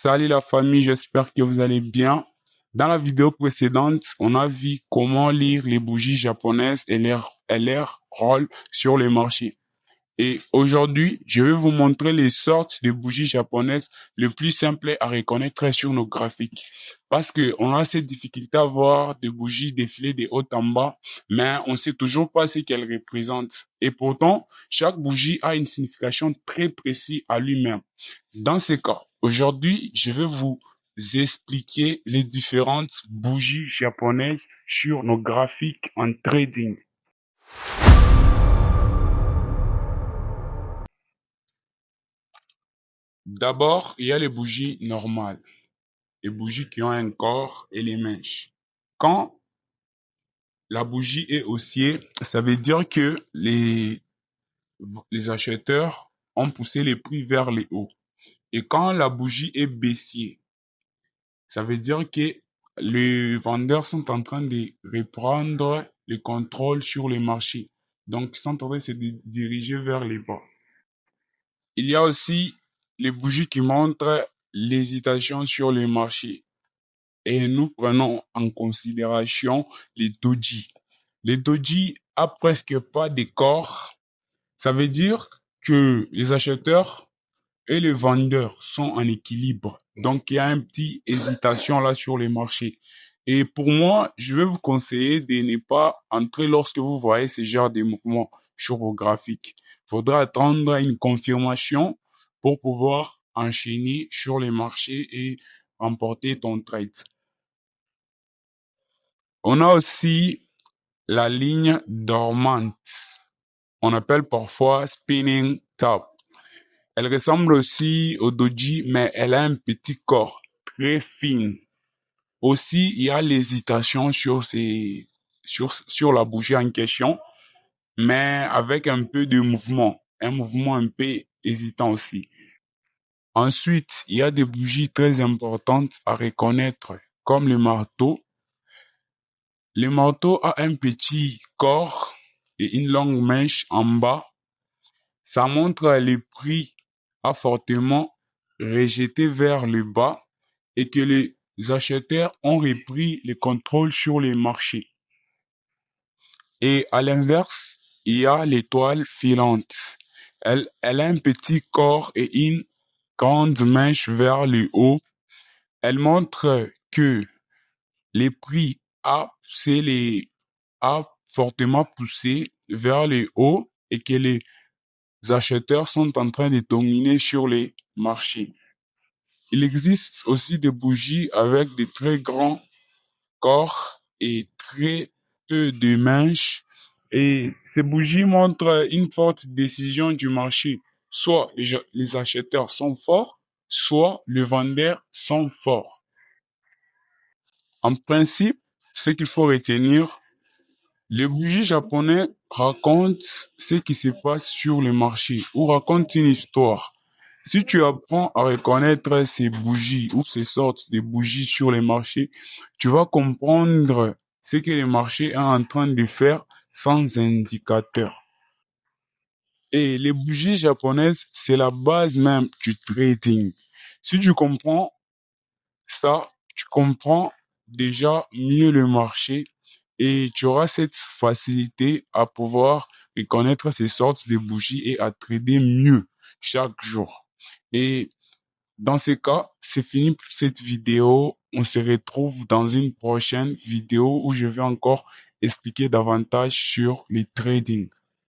Salut la famille, j'espère que vous allez bien. Dans la vidéo précédente, on a vu comment lire les bougies japonaises et leur rôle sur le marché. Et aujourd'hui, je vais vous montrer les sortes de bougies japonaises les plus simples à reconnaître sur nos graphiques. Parce que on a cette difficulté à voir des bougies défiler de haut en bas, mais on sait toujours pas ce qu'elles représentent. Et pourtant, chaque bougie a une signification très précise à lui-même. Dans ce cas, aujourd'hui, je vais vous expliquer les différentes bougies japonaises sur nos graphiques en trading. D'abord, il y a les bougies normales, les bougies qui ont un corps et les mèches. Quand la bougie est haussière, ça veut dire que les acheteurs ont poussé les prix vers le haut. Et quand la bougie est baissière, ça veut dire que les vendeurs sont en train de reprendre le contrôle sur les marchés. Donc, ils sont en train de se diriger vers les bas. Il y a aussi les bougies qui montrent l'hésitation sur les marchés. Et nous prenons en considération les doji. Les doji a presque pas de corps. Ça veut dire que les acheteurs et les vendeurs sont en équilibre. Donc, il y a un petit hésitation là sur les marchés. Et pour moi, je vais vous conseiller de ne pas entrer lorsque vous voyez ce genre de mouvements sur vos graphiques. Il faudra attendre une confirmation pour pouvoir enchaîner sur les marchés et remporter ton trade. On a aussi la ligne dormante. On appelle parfois spinning top. Elle ressemble aussi au doji, mais elle a un petit corps très fin. Aussi, il y a l'hésitation sur la bougie en question, mais avec un peu de mouvement, un mouvement un peu hésitant aussi. Ensuite, il y a des bougies très importantes à reconnaître, comme le marteau. Le marteau a un petit corps et une longue mèche en bas. Ça montre le prix a fortement rejeté vers le bas et que les acheteurs ont repris le contrôle sur les marchés. Et à l'inverse, il y a l'étoile filante. Elle a un petit corps et une grande mèche vers le haut. Elle montre que les prix a fortement poussé vers le haut et que les acheteurs sont en train de dominer sur les marchés. Il existe aussi des bougies avec de très grands corps et très peu de manches. Et ces bougies montrent une forte décision du marché. Soit les acheteurs sont forts, soit les vendeurs sont forts. En principe, ce qu'il faut retenir, les bougies japonaises racontent ce qui se passe sur le marché ou racontent une histoire. Si tu apprends à reconnaître ces bougies ou ces sortes de bougies sur les marchés, tu vas comprendre ce que le marché est en train de faire sans indicateur. Et les bougies japonaises, c'est la base même du trading. Si tu comprends ça, tu comprends déjà mieux le marché et tu auras cette facilité à pouvoir reconnaître ces sortes de bougies et à trader mieux chaque jour. Et dans ce cas, c'est fini pour cette vidéo. On se retrouve dans une prochaine vidéo où je vais encore expliquer davantage sur le trading.